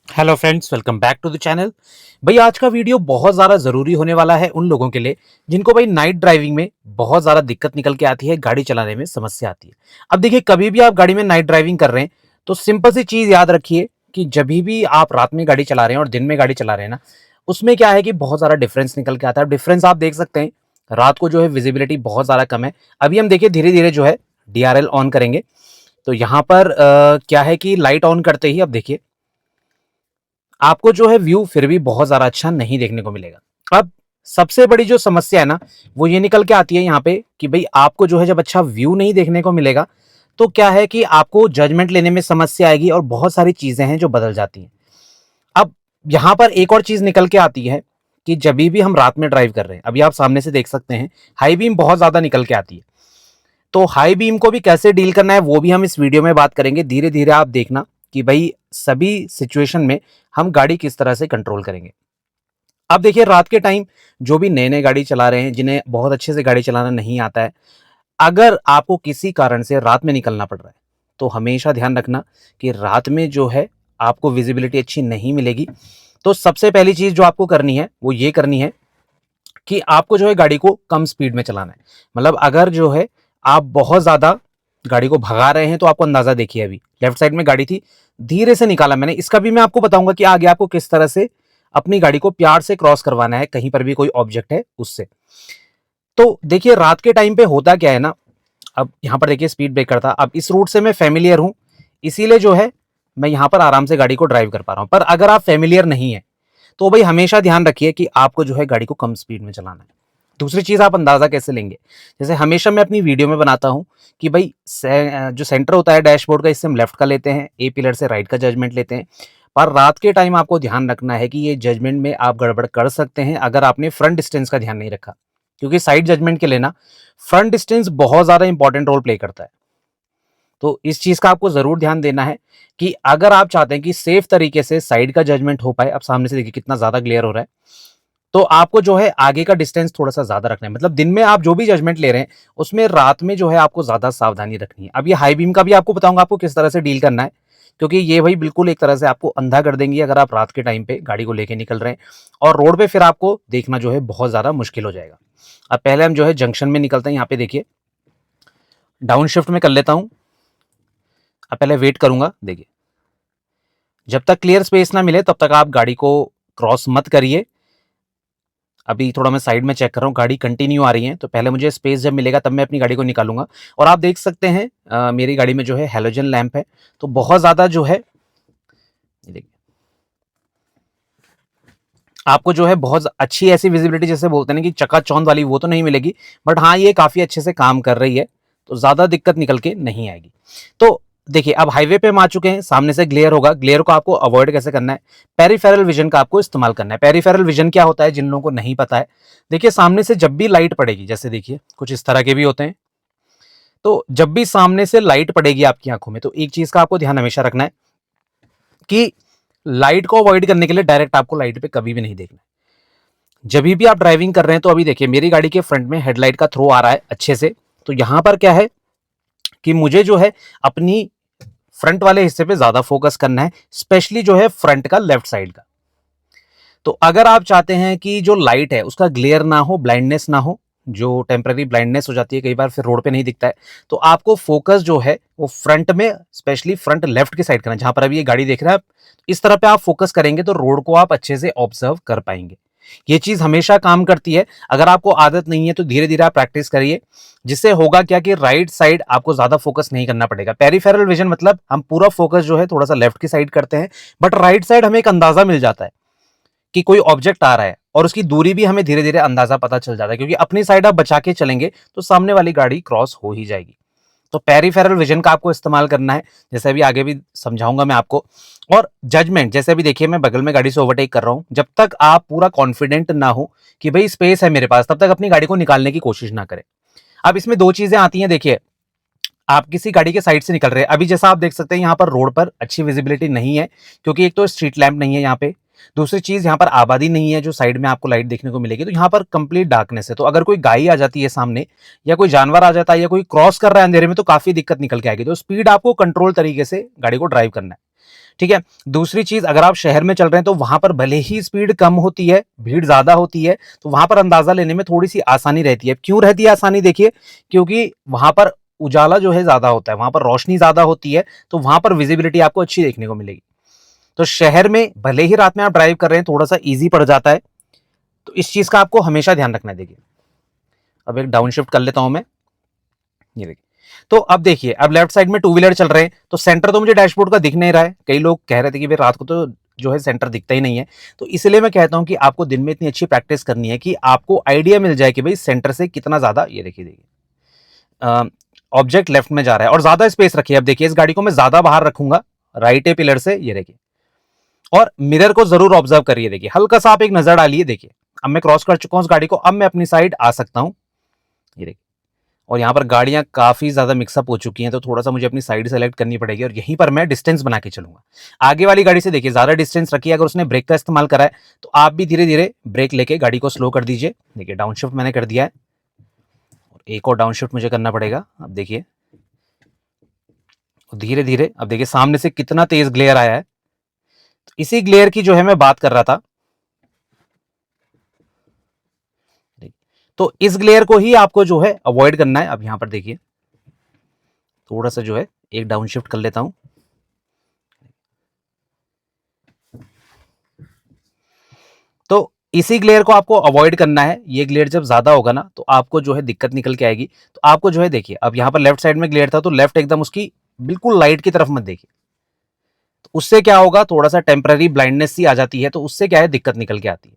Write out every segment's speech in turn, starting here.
Hello friends, welcome back to the channel. भाई आज का वीडियो बहुत ज़्यादा ज़रूरी होने वाला है उन लोगों के लिए जिनको भाई नाइट ड्राइविंग में बहुत ज़्यादा दिक्कत निकल के आती है, गाड़ी चलाने में समस्या आती है। अब देखिए, कभी भी आप गाड़ी में नाइट ड्राइविंग कर रहे हैं तो सिंपल सी चीज़ याद रखिए कि जब भी आप रात में गाड़ी चला रहे हैं और दिन में गाड़ी चला रहे हैं ना, उसमें क्या है कि बहुत ज़्यादा डिफरेंस निकल के आता है। डिफरेंस आप देख सकते हैं, रात को जो है विजिबिलिटी बहुत ज़्यादा कम है। अभी हम देखिए धीरे धीरे जो है DRL ऑन करेंगे तो यहाँ पर क्या है कि लाइट ऑन करते ही अब देखिए आपको जो है व्यू फिर भी बहुत ज़्यादा अच्छा नहीं देखने को मिलेगा। अब सबसे बड़ी जो समस्या है ना, वो ये निकल के आती है यहाँ पे कि भाई आपको जो है जब अच्छा व्यू नहीं देखने को मिलेगा तो क्या है कि आपको जजमेंट लेने में समस्या आएगी और बहुत सारी चीज़ें हैं जो बदल जाती हैं। अब यहाँ पर एक और चीज़ निकल के आती है कि जब भी हम रात में ड्राइव कर रहे हैं, अभी आप सामने से देख सकते हैं हाई बीम बहुत ज़्यादा निकल के आती है। तो हाई बीम को भी कैसे डील करना है वो भी हम इस वीडियो में बात करेंगे। धीरे धीरे आप देखना कि भाई सभी सिचुएशन में हम गाड़ी किस तरह से कंट्रोल करेंगे। अब देखिए, रात के टाइम जो भी नए नए गाड़ी चला रहे हैं, जिन्हें बहुत अच्छे से गाड़ी चलाना नहीं आता है, अगर आपको किसी कारण से रात में निकलना पड़ रहा है तो हमेशा ध्यान रखना कि रात में जो है आपको विजिबिलिटी अच्छी नहीं मिलेगी। तो सबसे पहली चीज जो आपको करनी है वो ये करनी है कि आपको जो है गाड़ी को कम स्पीड में चलाना है। मतलब अगर जो है आप बहुत ज़्यादा गाड़ी को भगा रहे हैं तो आपको अंदाज़ा देखिए, अभी लेफ्ट साइड में गाड़ी थी, धीरे से निकाला मैंने। इसका भी मैं आपको बताऊंगा कि आगे आपको किस तरह से अपनी गाड़ी को प्यार से क्रॉस करवाना है, कहीं पर भी कोई ऑब्जेक्ट है उससे। तो देखिए रात के टाइम पे होता क्या है ना, अब यहाँ पर देखिए स्पीड ब्रेकर था, अब इस रूट से मैं फेमिलियर हूँ, इसीलिए जो है मैं यहाँ पर आराम से गाड़ी को ड्राइव कर पा रहा हूँ। पर अगर आप फेमिलियर नहीं है तो भाई हमेशा ध्यान रखिए कि आपको जो है गाड़ी को कम स्पीड में चलाना है। दूसरी चीज़, आप अंदाज़ा कैसे लेंगे, जैसे हमेशा मैं अपनी वीडियो में बनाता हूँ कि भाई जो सेंटर होता है डैशबोर्ड का, इससे हम लेफ्ट का लेते हैं, ए पिलर से राइट का जजमेंट लेते हैं। पर रात के टाइम आपको ध्यान रखना है कि ये जजमेंट में आप गड़बड़ कर सकते हैं अगर आपने फ्रंट डिस्टेंस का ध्यान नहीं रखा, क्योंकि साइड जजमेंट के लिए ना फ्रंट डिस्टेंस बहुत ज़्यादा इंपॉर्टेंट रोल प्ले करता है। तो इस चीज़ का आपको ज़रूर ध्यान देना है कि अगर आप चाहते हैं कि सेफ तरीके से साइड का जजमेंट हो पाए, अब सामने से देखिए कितना ज़्यादा क्लियर हो रहा है, तो आपको जो है आगे का डिस्टेंस थोड़ा सा ज्यादा रखना है। मतलब दिन में आप जो भी जजमेंट ले रहे हैं उसमें रात में जो है आपको ज्यादा सावधानी रखनी है। अब ये हाई बीम का भी आपको बताऊंगा आपको किस तरह से डील करना है, क्योंकि ये भाई बिल्कुल एक तरह से आपको अंधा कर देंगी अगर आप रात के टाइम पे गाड़ी को लेके निकल रहे हैं, और रोड पे फिर आपको देखना जो है बहुत ज्यादा मुश्किल हो जाएगा। अब पहले हम जो है जंक्शन में निकलते हैं, यहाँ पे देखिए डाउन शिफ्ट में कर लेता हूँ। अब पहले वेट करूंगा, देखिए जब तक क्लियर स्पेस ना मिले तब तक आप गाड़ी को क्रॉस मत करिए। अभी थोड़ा मैं साइड में चेक कर रहा हूँ, गाड़ी कंटिन्यू आ रही है, तो पहले मुझे स्पेस जब मिलेगा तब मैं अपनी गाड़ी को निकालूंगा। और आप देख सकते हैं मेरी गाड़ी में जो है हेलोजन लैंप है, तो बहुत ज़्यादा जो है ये देखिए आपको जो है बहुत अच्छी ऐसी विजिबिलिटी, जैसे बोलते हैं ना कि चकाचौंध वाली, वो तो नहीं मिलेगी, बट हाँ ये काफ़ी अच्छे से काम कर रही है, तो ज़्यादा दिक्कत निकल के नहीं आएगी। तो देखिए अब हाईवे पे हम आ चुके हैं, सामने से ग्लेयर होगा, ग्लेयर को आपको अवॉइड कैसे करना है, पेरिफेरल विजन का आपको इस्तेमाल करना है। पेरिफेरल विजन क्या होता है जिन लोगों को नहीं पता है, देखिए सामने से जब भी लाइट पड़ेगी, जैसे देखिए कुछ इस तरह के भी होते हैं, तो जब भी सामने से लाइट पड़ेगी आपकी आंखों में तो एक चीज का आपको ध्यान हमेशा रखना है कि लाइट को अवॉइड करने के लिए डायरेक्ट आपको लाइट पे कभी भी नहीं देखना है। जब भी आप ड्राइविंग कर रहे हैं, तो अभी देखिए मेरी गाड़ी के फ्रंट में हेडलाइट का थ्रो आ रहा है अच्छे से, तो यहां पर क्या है कि मुझे जो है अपनी फ्रंट वाले हिस्से पे ज्यादा फोकस करना है, स्पेशली जो है फ्रंट का लेफ्ट साइड का। तो अगर आप चाहते हैं कि जो लाइट है उसका ग्लेयर ना हो, ब्लाइंडनेस ना हो, जो टेम्पररी ब्लाइंडनेस हो जाती है कई बार, फिर रोड पे नहीं दिखता है, तो आपको फोकस जो है वो फ्रंट में, स्पेशली फ्रंट लेफ्ट की साइड करना है, जहां पर अभी ये गाड़ी देख रहा है आप, इस तरह पे आप फोकस करेंगे तो रोड को आप अच्छे से ऑब्जर्व कर पाएंगे। ये चीज हमेशा काम करती है। अगर आपको आदत नहीं है तो धीरे धीरे आप प्रैक्टिस करिए, जिससे होगा क्या कि राइट साइड आपको ज्यादा फोकस नहीं करना पड़ेगा। पेरिफेरल विजन मतलब हम पूरा फोकस जो है थोड़ा सा लेफ्ट की साइड करते हैं, बट राइट साइड हमें एक अंदाजा मिल जाता है कि कोई ऑब्जेक्ट आ रहा है, और उसकी दूरी भी हमें धीरे धीरे अंदाजा पता चल जाता है, क्योंकि अपनी साइड आप बचा के चलेंगे तो सामने वाली गाड़ी क्रॉस हो ही जाएगी। तो पेरिफेरल विजन का आपको इस्तेमाल करना है, जैसे अभी आगे भी समझाऊंगा मैं आपको। और जजमेंट, जैसे अभी देखिए मैं बगल में गाड़ी से ओवरटेक कर रहा हूं, जब तक आप पूरा कॉन्फिडेंट ना हो कि भाई स्पेस है मेरे पास, तब तक अपनी गाड़ी को निकालने की कोशिश ना करें। अब इसमें दो चीजें आती हैं, देखिए आप किसी गाड़ी के साइड से निकल रहे हैं, अभी जैसा आप देख सकते हैं यहाँ पर रोड पर अच्छी विजिबिलिटी नहीं है, क्योंकि एक तो स्ट्रीट लैंप नहीं है यहाँ पे, दूसरी चीज यहाँ पर आबादी नहीं है जो साइड में आपको लाइट देखने को मिलेगी, तो यहाँ पर कंप्लीट डार्कनेस है। तो अगर कोई गाय आ जाती है सामने, या कोई जानवर आ जाता है, या कोई क्रॉस कर रहा है अंधेरे में, तो काफी दिक्कत निकल के आएगी। तो स्पीड आपको कंट्रोल तरीके से गाड़ी को ड्राइव करना है, ठीक है। दूसरी चीज, अगर आप शहर में चल रहे हैं तो वहां पर भले ही स्पीड कम होती है, भीड़ ज्यादा होती है, तो वहां पर अंदाजा लेने में थोड़ी सी आसानी रहती है। क्यों रहती है आसानी? देखिए, क्योंकि वहां पर उजाला जो है ज्यादा होता है, वहां पर रोशनी ज्यादा होती है, तो वहां पर विजिबिलिटी आपको अच्छी देखने को मिलेगी। तो शहर में भले ही रात में आप ड्राइव कर रहे हैं, थोड़ा सा ईजी पड़ जाता है, तो इस चीज का आपको हमेशा ध्यान रखना है। देखिए, अब एक डाउन शिफ्ट कर लेता हूं मैं, ये देखिए। तो अब देखिए, अब लेफ्ट साइड में टू व्हीलर चल रहे हैं, तो सेंटर तो मुझे डैशबोर्ड का दिख नहीं रहा है। कई लोग कह रहे थे कि भाई रात को तो जो है सेंटर दिखता ही नहीं है। तो इसलिए मैं कहता हूं कि आपको दिन में इतनी अच्छी प्रैक्टिस करनी है कि आपको आइडिया मिल जाए कि भाई सेंटर से कितना ज्यादा, ये देखिए देखिए ऑब्जेक्ट लेफ्ट में जा रहा है और ज्यादा स्पेस रखिए। अब देखिए, इस गाड़ी को मैं ज्यादा बाहर रखूंगा राइट ए पिलर से, ये देखिए। और मिरर को जरूर ऑब्जर्व करिए, देखिए हल्का सा आप एक नजर डालिए। देखिए, अब मैं क्रॉस कर चुका हूं उस गाड़ी को, अब मैं अपनी साइड आ सकता हूं, ये देखिए। और यहाँ पर गाड़ियां काफी ज्यादा मिक्सअप हो चुकी हैं, तो थोड़ा सा मुझे अपनी साइड सेलेक्ट करनी पड़ेगी और यहीं पर मैं डिस्टेंस बना के चलूंगा। आगे वाली गाड़ी से देखिए ज्यादा डिस्टेंस रखिए। अगर उसने ब्रेक का इस्तेमाल करा है तो आप भी धीरे धीरे ब्रेक लेके गाड़ी को स्लो कर दीजिए। देखिए, डाउन शिफ्ट मैंने कर दिया है और एक और डाउन शिफ्ट मुझे करना पड़ेगा। अब देखिए धीरे धीरे, अब देखिए सामने से कितना तेज ग्लेयर आया है। तो इसी ग्लेयर की जो है मैं बात कर रहा था। तो इस ग्लेयर को ही आपको जो है अवॉइड करना है। अब यहां पर देखिए, थोड़ा सा जो है एक डाउन शिफ्ट कर लेता हूं। तो इसी ग्लेयर को आपको अवॉइड करना है। ये ग्लेयर जब ज्यादा होगा ना, तो आपको जो है दिक्कत निकल के आएगी। तो आपको जो है देखिए, अब यहां पर लेफ्ट साइड में ग्लेयर था, तो लेफ्ट एकदम उसकी बिल्कुल लाइट की तरफ मत देखिए। तो उससे क्या होगा, थोड़ा सा टेम्पररी ब्लाइंडनेस सी आ जाती है, तो उससे क्या है दिक्कत निकल के आती है।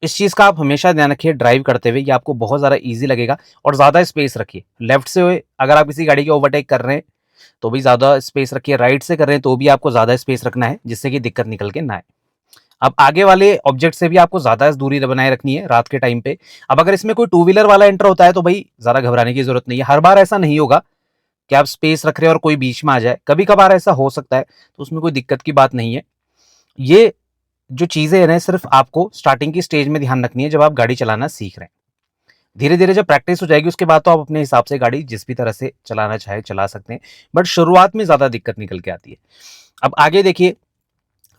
इस चीज का आप हमेशा ध्यान रखिए ड्राइव करते हुए, ये आपको बहुत ज्यादा इजी लगेगा। और ज्यादा स्पेस रखिए लेफ्ट से। अगर आप किसी गाड़ी के ओवरटेक कर रहे हैं तो भी ज्यादा स्पेस रखिए, राइट से कर रहे हैं तो भी आपको ज्यादा स्पेस रखना है, जिससे कि दिक्कत निकल के ना आए। अब आगे वाले ऑब्जेक्ट से भी आपको ज्यादा दूरी बनाए रखनी है रात के टाइम पे। अब अगर इसमें कोई टू व्हीलर वाला एंटर होता है तो भाई ज्यादा घबराने की जरूरत नहीं है। हर बार ऐसा नहीं होगा कि आप स्पेस रख रहे हैं और कोई बीच में आ जाए, कभी कभार ऐसा हो सकता है, तो उसमें कोई दिक्कत की बात नहीं है। ये जो चीजें हैं सिर्फ आपको स्टार्टिंग की स्टेज में ध्यान रखनी है, जब आप गाड़ी चलाना सीख रहे हैं। धीरे धीरे जब प्रैक्टिस हो जाएगी उसके बाद तो आप अपने हिसाब से गाड़ी जिस भी तरह से चलाना चाहे चला सकते हैं, बट शुरुआत में ज्यादा दिक्कत निकल के आती है। अब आगे देखिए,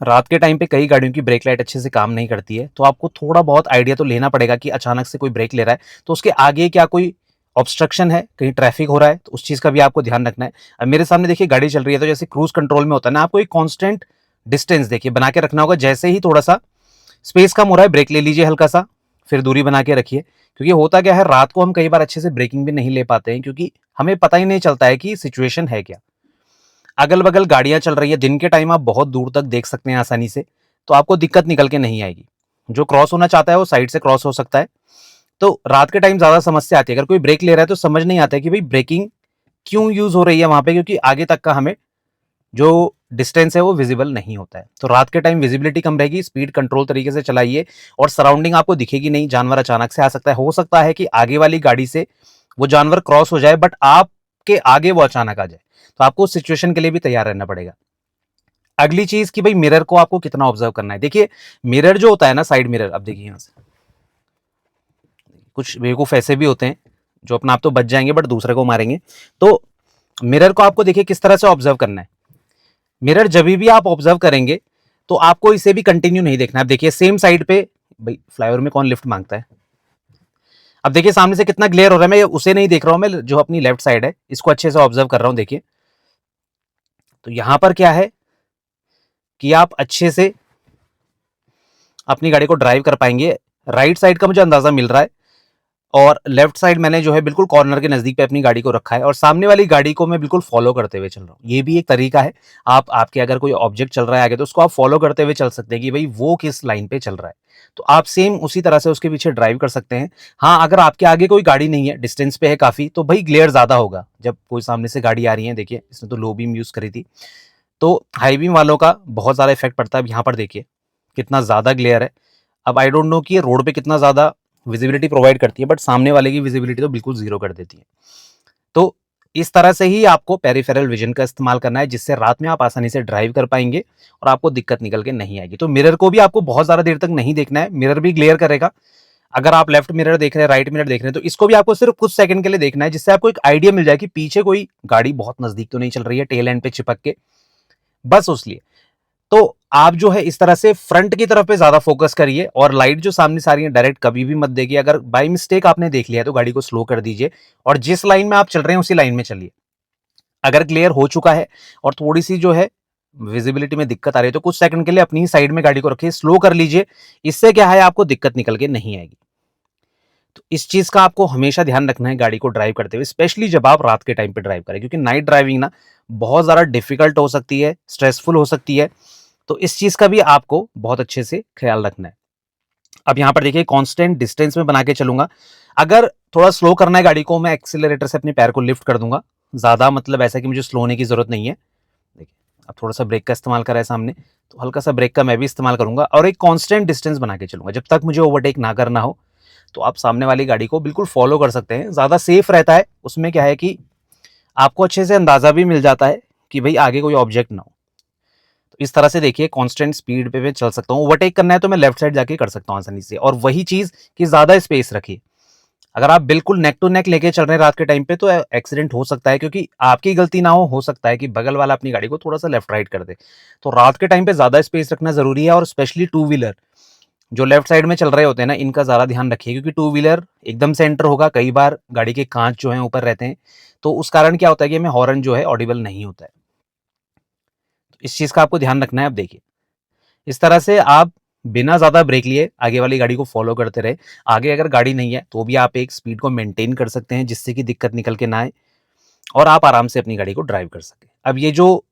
रात के टाइम पे कई गाड़ियों की ब्रेक लाइट अच्छे से काम नहीं करती है, तो आपको थोड़ा बहुत आइडिया तो लेना पड़ेगा कि अचानक से कोई ब्रेक ले रहा है तो उसके आगे क्या कोई ऑब्स्ट्रक्शन है, कहीं ट्रैफिक हो रहा है, तो उस चीज का भी आपको ध्यान रखना है। अब मेरे सामने देखिए गाड़ी चल रही है, तो जैसे क्रूज कंट्रोल में होता है ना, आपको एक कांस्टेंट डिस्टेंस देखिए बना के रखना होगा। जैसे ही थोड़ा सा स्पेस कम हो रहा है, ब्रेक ले लीजिए हल्का सा, फिर दूरी बना के रखिए। क्योंकि होता क्या है, रात को हम कई बार अच्छे से ब्रेकिंग भी नहीं ले पाते हैं, क्योंकि हमें पता ही नहीं चलता है कि सिचुएशन है क्या। अगल बगल गाड़ियां चल रही है, दिन के टाइम आप बहुत दूर तक देख सकते हैं आसानी से, तो आपको दिक्कत निकल के नहीं आएगी। जो क्रॉस होना चाहता है वो साइड से क्रॉस हो सकता है। तो रात के टाइम ज्यादा समस्या आती है। अगर कोई ब्रेक ले रहा है तो समझ नहीं आता है कि भाई ब्रेकिंग क्यों यूज हो रही है वहां पे, क्योंकि आगे तक का हमें जो डिस्टेंस है वो विजिबल नहीं होता है। तो रात के टाइम विजिबिलिटी कम रहेगी, स्पीड कंट्रोल तरीके से चलाइए और सराउंडिंग आपको दिखेगी नहीं। जानवर अचानक से आ सकता है, हो सकता है कि आगे वाली गाड़ी से वो जानवर क्रॉस हो जाए, बट आपके आगे वो अचानक आ जाए, तो आपको उस सिचुएशन के लिए भी तैयार रहना पड़ेगा। अगली चीज कि भाई मिरर को आपको कितना ऑब्जर्व करना है। देखिए, मिरर जो होता है ना, साइड मिरर, अब देखिए यहां से कुछ बेवकूफ ऐसे भी होते हैं जो अपना आप तो बच जाएंगे बट दूसरे को मारेंगे। तो मिरर को आपको देखिए किस तरह से ऑब्जर्व करना है। मिरर जब भी आप ऑब्जर्व करेंगे तो आपको इसे भी कंटिन्यू नहीं देखना है। अब देखिए सेम साइड पे, भाई फ्लाईओवर में कौन लिफ्ट मांगता है। अब देखिए सामने से कितना ग्लेयर हो रहा है, मैं उसे नहीं देख रहा हूं, मैं जो अपनी लेफ्ट साइड है इसको अच्छे से ऑब्जर्व कर रहा हूं। देखिए, तो यहां पर क्या है कि आप अच्छे से अपनी गाड़ी को ड्राइव कर पाएंगे। राइट साइड का मुझे अंदाजा मिल रहा है और लेफ्ट साइड मैंने जो है बिल्कुल कॉर्नर के नजदीक पे अपनी गाड़ी को रखा है और सामने वाली गाड़ी को मैं बिल्कुल फॉलो करते हुए चल रहा हूँ। ये भी एक तरीका है। आप आपके अगर कोई ऑब्जेक्ट चल रहा है आगे, तो उसको आप फॉलो करते हुए चल सकते हैं कि भाई वो किस लाइन पे चल रहा है, तो आप सेम उसी तरह से उसके पीछे ड्राइव कर सकते हैं। हाँ, अगर आपके आगे कोई गाड़ी नहीं है, डिस्टेंस पे है काफी, तो भाई ग्लेयर ज्यादा होगा जब कोई सामने से गाड़ी आ रही है। देखिए इसने तो लो बीम यूज करी थी, तो हाई बीम वालों का बहुत ज्यादा इफेक्ट पड़ता है। अब यहाँ पर देखिए कितना ज्यादा ग्लेयर है। अब आई डोंट नो कि ये रोड पे कितना ज्यादा विजिबिलिटी प्रोवाइड करती है, बट सामने वाले की विजिबिलिटी तो बिल्कुल जीरो कर देती है। तो इस तरह से ही आपको पेरिफेरल विजन का इस्तेमाल करना है, जिससे रात में आप आसानी से ड्राइव कर पाएंगे और आपको दिक्कत निकल के नहीं आएगी। तो मिरर को भी आपको बहुत ज्यादा देर तक नहीं देखना है, मिरर भी ग्लेयर करेगा। अगर आप लेफ्ट मिरर देख रहे हैं, राइट मिरर देख रहे हैं, तो इसको भी आपको सिर्फ कुछ सेकंड के लिए देखना है, जिससे आपको एक आइडिया मिल जाए कि पीछे कोई गाड़ी बहुत नजदीक तो नहीं चल रही है टेल एंड पे चिपक के। बस उस लिए। तो आप जो है इस तरह से फ्रंट की तरफ पे ज्यादा फोकस करिए, और लाइट जो सामने से आ रही है डायरेक्ट कभी भी मत देखिए। अगर बाई मिस्टेक आपने देख लिया है तो गाड़ी को स्लो कर दीजिए, और जिस लाइन में आप चल रहे हैं उसी लाइन में चलिए। अगर क्लियर हो चुका है और थोड़ी सी जो है विजिबिलिटी में दिक्कत आ रही है तो कुछ सेकंड के लिए अपनी ही साइड में गाड़ी को रखिए, स्लो कर लीजिए। इससे क्या है, आपको दिक्कत निकल के नहीं आएगी। तो इस चीज का आपको हमेशा ध्यान रखना है गाड़ी को ड्राइव करते हुए, स्पेशली जब आप रात के टाइम पे ड्राइव करें, क्योंकि नाइट ड्राइविंग ना बहुत ज्यादा डिफिकल्ट हो सकती है, स्ट्रेसफुल हो सकती है। तो इस चीज का भी आपको बहुत अच्छे से ख्याल रखना है। अब यहाँ पर देखिए कांस्टेंट डिस्टेंस में बना के चलूंगा। अगर थोड़ा स्लो करना है गाड़ी को, मैं एक्सीलरेटर से अपने पैर को लिफ्ट कर दूंगा, ज्यादा मतलब ऐसा कि मुझे स्लो होने की जरूरत नहीं है। देखिए अब थोड़ा सा ब्रेक का इस्तेमाल करा है सामने, तो हल्का सा ब्रेक का मैं भी इस्तेमाल करूंगा, और एक कांस्टेंट डिस्टेंस बना के चलूंगा जब तक मुझे ओवरटेक ना करना हो। तो आप सामने वाली गाड़ी को बिल्कुल फॉलो कर सकते हैं, ज्यादा सेफ रहता है। उसमें क्या है कि आपको अच्छे से अंदाजा भी मिल जाता है कि भाई आगे कोई ऑब्जेक्ट ना हो। तो इस तरह से देखिए कांस्टेंट स्पीड पे मैं चल सकता हूँ। ओवरटेक करना है तो मैं लेफ्ट साइड जाके कर सकता हूँ आसानी से, और वही चीज कि ज्यादा स्पेस रखिए। अगर आप बिल्कुल नेक टू नेक लेके चल रहे हैं रात के टाइम पे तो एक्सीडेंट हो सकता है, क्योंकि आपकी गलती ना हो सकता है कि बगल वाला अपनी गाड़ी को थोड़ा सा लेफ्ट राइट कर दे। तो रात के टाइम पे ज्यादा स्पेस रखना जरूरी है, और स्पेशली टू व्हीलर जो लेफ्ट साइड में चल रहे होते हैं ना, इनका ज्यादा ध्यान रखिए, क्योंकि टू व्हीलर एकदम से एंटर होगा। कई बार गाड़ी के कांच जो है ऊपर रहते हैं, तो उस कारण क्या होता है कि हमें हॉर्न जो है ऑडिबल नहीं होता है। तो इस चीज का आपको ध्यान रखना है। अब देखिए इस तरह से आप बिना ज्यादा ब्रेक लिए आगे वाली गाड़ी को फॉलो करते रहे। आगे अगर गाड़ी नहीं है तो भी आप एक स्पीड को मेंटेन कर सकते हैं, जिससे कि दिक्कत निकल के ना आए, और आप आराम से अपनी गाड़ी को ड्राइव कर सके। अब ये जो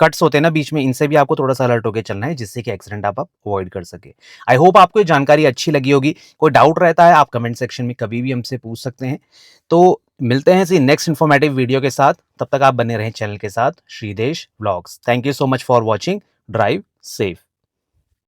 कट्स होते हैं ना बीच में, इनसे भी आपको थोड़ा सा अलर्ट होकर चलना है, जिससे कि एक्सीडेंट आप अवॉइड कर सके। आई होप आपको ये जानकारी अच्छी लगी होगी। कोई डाउट रहता है आप कमेंट सेक्शन में कभी भी हमसे पूछ सकते हैं। तो मिलते हैं इसी नेक्स्ट इन्फॉर्मेटिव वीडियो के साथ। तब तक आप बने रहें चैनल के साथ, Shridesh vlogs. Thank you so much for watching. Drive safe.